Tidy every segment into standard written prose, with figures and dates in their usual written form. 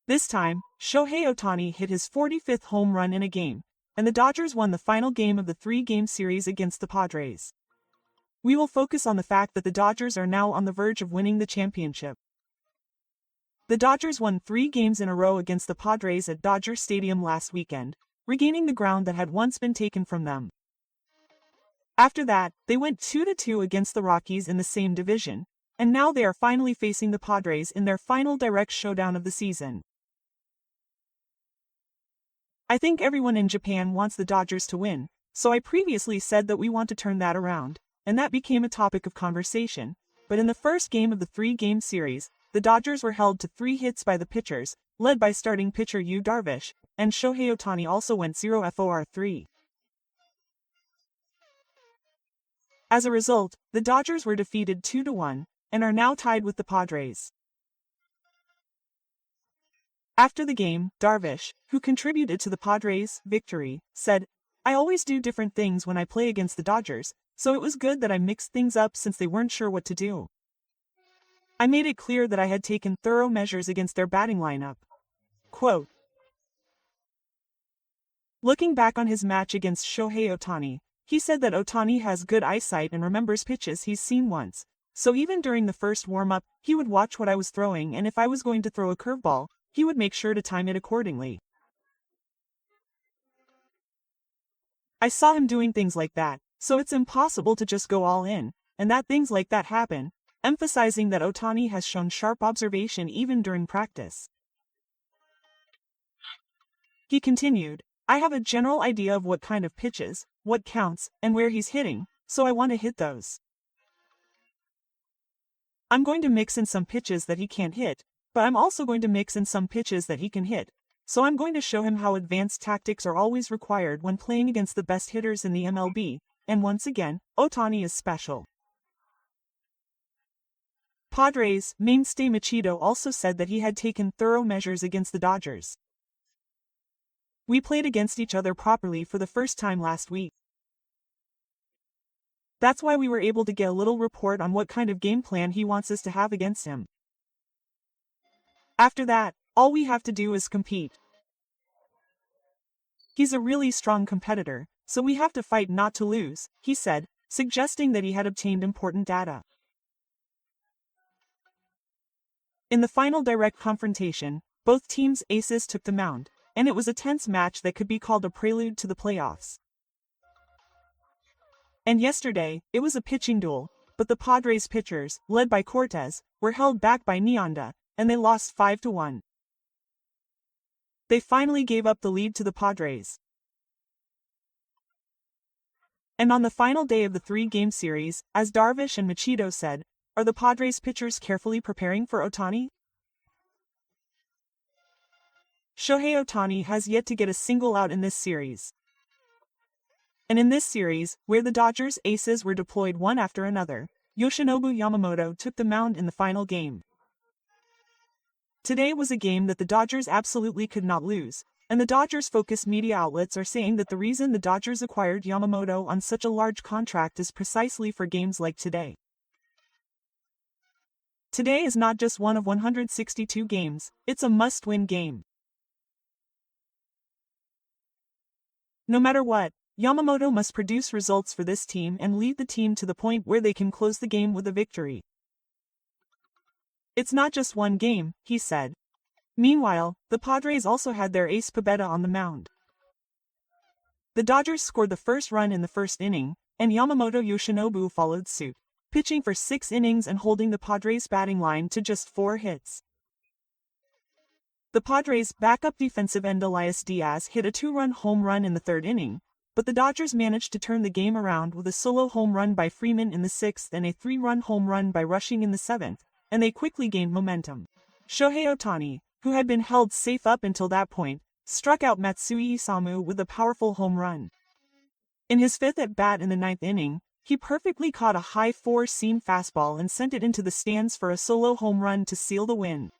This time, Shohei Ohtani hit his 45th home run in a game, and the Dodgers won the final game of the three-game series against the Padres. We will focus on the fact that the Dodgers are now on the verge of winning the championship. The Dodgers won 3 games in a row against the Padres at Dodger Stadium last weekend, regaining the ground that had once been taken from them. After that, they went 2-2 against the Rockies in the same division, and now they are finally facing the Padres in their final direct showdown of the season. I think everyone in Japan wants the Dodgers to win, so I previously said that we want to turn that around, and that became a topic of conversation. But in the first game of the 3-game series, the Dodgers were held to 3 hits by the pitchers, led by starting pitcher Yu Darvish, and Shohei Ohtani also went 0 for 3. As a result, the Dodgers were defeated 2-1, and are now tied with the Padres. After the game, Darvish, who contributed to the Padres' victory, said, "I always do different things when I play against the Dodgers, so it was good that I mixed things up since they weren't sure what to do. I made it clear that I had taken thorough measures against their batting lineup." Quote. Looking back on his match against Shohei Ohtani, he said that Ohtani has good eyesight and remembers pitches he's seen once, so even during the first warm-up, he would watch what I was throwing, and if I was going to throw a curveball, he would make sure to time it accordingly. I saw him doing things like that, so it's impossible to just go all in, and that things like that happen, emphasizing that Ohtani has shown sharp observation even during practice. He continued, "I have a general idea of what kind of pitches, what counts, and where he's hitting, so I want to hit those. I'm going to mix in some pitches that he can't hit, but I'm also going to mix in some pitches that he can hit, so I'm going to show him how advanced tactics are always required when playing against the best hitters in the MLB, and once again, Ohtani is special." Padres mainstay Machado also said that he had taken thorough measures against the Dodgers. "We played against each other properly for the first time last week. That's why we were able to get a little report on what kind of game plan he wants us to have against him. After that, all we have to do is compete. He's a really strong competitor, so we have to fight not to lose," he said, suggesting that he had obtained important data. In the final direct confrontation, both teams' aces took the mound, and it was a tense match that could be called a prelude to the playoffs. And yesterday, it was a pitching duel, but the Padres pitchers, led by Cortez, were held back by Neonda, and they lost 5-1. They finally gave up the lead to the Padres. And on the final day of the 3-game series, as Darvish and Machado said, are the Padres pitchers carefully preparing for Ohtani? Shohei Ohtani has yet to get a single out in this series. And in this series, where the Dodgers' aces were deployed one after another, Yoshinobu Yamamoto took the mound in the final game. Today was a game that the Dodgers absolutely could not lose, and the Dodgers-focused media outlets are saying that the reason the Dodgers acquired Yamamoto on such a large contract is precisely for games like today. Today is not just one of 162 games, it's a must-win game. No matter what, Yamamoto must produce results for this team and lead the team to the point where they can close the game with a victory. "It's not just one game," he said. Meanwhile, the Padres also had their ace Pivetta on the mound. The Dodgers scored the first run in the first inning, and Yamamoto Yoshinobu followed suit, pitching for 6 innings and holding the Padres' batting line to just 4 hits. The Padres' backup defensive end Elias Diaz hit a 2-run home run in the 3rd inning, but the Dodgers managed to turn the game around with a solo home run by Freeman in the 6th and a 3-run home run by Rushing in the 7th, and they quickly gained momentum. Shohei Ohtani, who had been held safe up until that point, struck out Matsui Isamu with a powerful home run. In his 5th at-bat in the 9th inning, he perfectly caught a high 4-seam fastball and sent it into the stands for a solo home run to seal the win.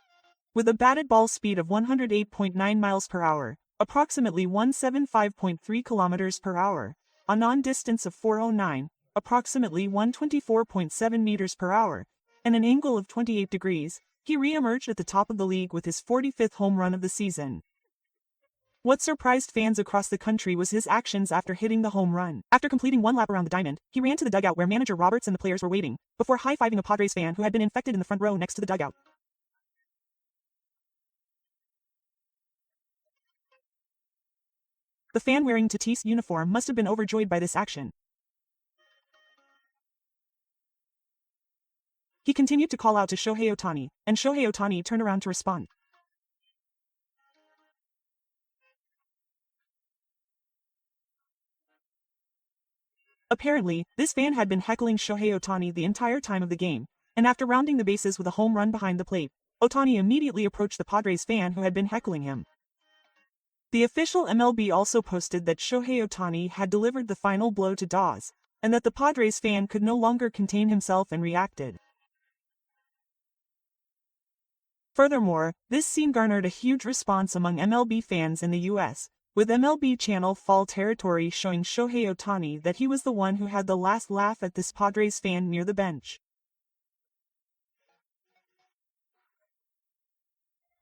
With a batted ball speed of 108.9 miles per hour, approximately 175.3 kilometers per hour, a non-distance of 409, approximately 124.7 meters per hour, and an angle of 28 degrees, he re-emerged at the top of the league with his 45th home run of the season. What surprised fans across the country was his actions after hitting the home run. After completing one lap around the diamond, he ran to the dugout where manager Roberts and the players were waiting, before high-fiving a Padres fan who had been infected in the front row next to the dugout. The fan wearing Tatis' uniform must have been overjoyed by this action. He continued to call out to Shohei Ohtani, and Shohei Ohtani turned around to respond. Apparently, this fan had been heckling Shohei Ohtani the entire time of the game, and after rounding the bases with a home run behind the plate, Ohtani immediately approached the Padres fan who had been heckling him. The official MLB also posted that Shohei Ohtani had delivered the final blow to Dawes, and that the Padres fan could no longer contain himself and reacted. Furthermore, this scene garnered a huge response among MLB fans in the US, with MLB channel Fall Territory showing Shohei Ohtani that he was the one who had the last laugh at this Padres fan near the bench.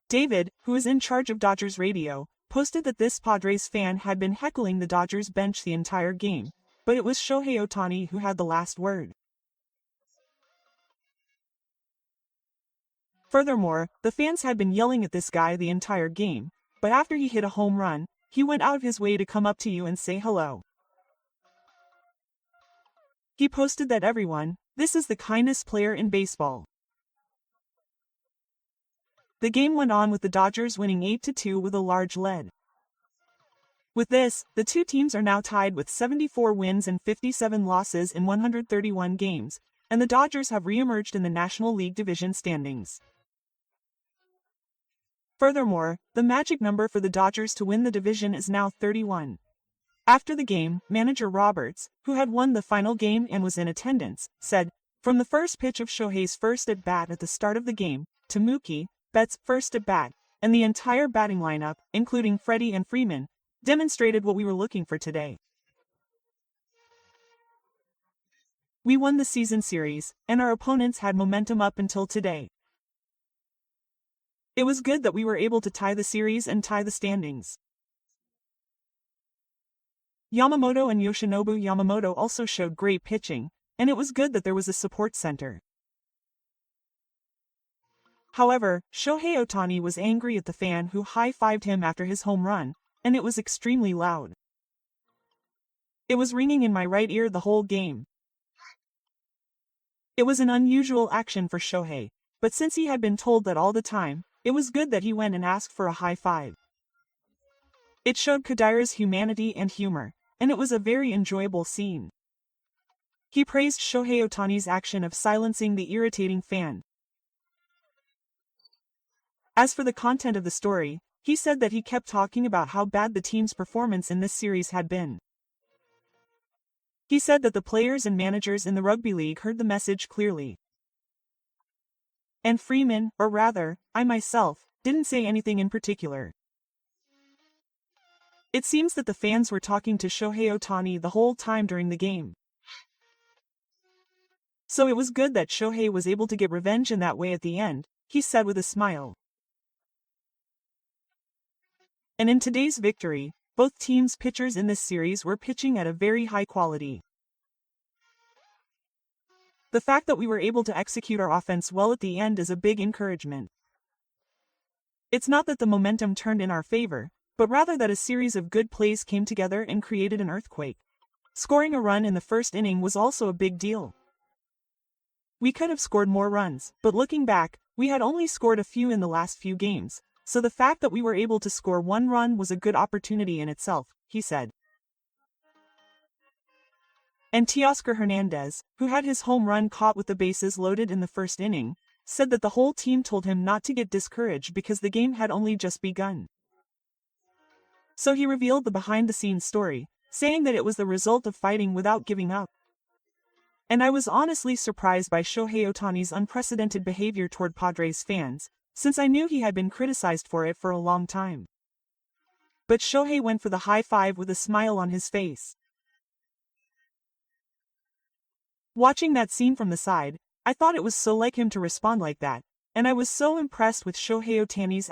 David, who is in charge of Dodgers radio, posted that this Padres fan had been heckling the Dodgers bench the entire game, but it was Shohei Ohtani who had the last word. Furthermore, the fans had been yelling at this guy the entire game, but after he hit a home run, he went out of his way to come up to you and say hello. He posted that everyone, this is the kindest player in baseball. The game went on with the Dodgers winning 8-2 with a large lead. With this, the two teams are now tied with 74 wins and 57 losses in 131 games, and the Dodgers have re-emerged in the National League Division standings. Furthermore, the magic number for the Dodgers to win the division is now 31. After the game, manager Roberts, who had won the final game and was in attendance, said, "From the first pitch of Shohei's first at-bat at the start of the game, to Mookie Betts' first at-bat, and the entire batting lineup, including Freddie and Freeman, demonstrated what we were looking for today. We won the season series, and our opponents had momentum up until today. It was good that we were able to tie the series and tie the standings." Yamamoto and Yoshinobu Yamamoto also showed great pitching, and it was good that there was a support center. However, Shohei Ohtani was angry at the fan who high-fived him after his home run, and it was extremely loud. It was ringing in my right ear the whole game. It was an unusual action for Shohei, but since he had been told that all the time, it was good that he went and asked for a high five. It showed Kadira's humanity and humor, and it was a very enjoyable scene. He praised Shohei Ohtani's action of silencing the irritating fan. As for the content of the story, he said that he kept talking about how bad the team's performance in this series had been. He said that the players and managers in the rugby league heard the message clearly. And Freeman, or rather, I myself, didn't say anything in particular. It seems that the fans were talking to Shohei Ohtani the whole time during the game. So it was good that Shohei was able to get revenge in that way at the end, he said with a smile. And in today's victory, both teams' pitchers in this series were pitching at a very high quality. The fact that we were able to execute our offense well at the end is a big encouragement. It's not that the momentum turned in our favor, but rather that a series of good plays came together and created an earthquake. Scoring a run in the first inning was also a big deal. We could have scored more runs, but looking back, we had only scored a few in the last few games, so the fact that we were able to score one run was a good opportunity in itself, he said. And Teoscar Hernandez, who had his home run caught with the bases loaded in the first inning, said that the whole team told him not to get discouraged because the game had only just begun. So he revealed the behind-the-scenes story, saying that it was the result of fighting without giving up. And I was honestly surprised by Shohei Ohtani's unprecedented behavior toward Padres fans, since I knew he had been criticized for it for a long time. But Shohei went for the high five with a smile on his face. Watching that scene from the side, I thought it was so like him to respond like that, and I was so impressed with Shohei Ohtani's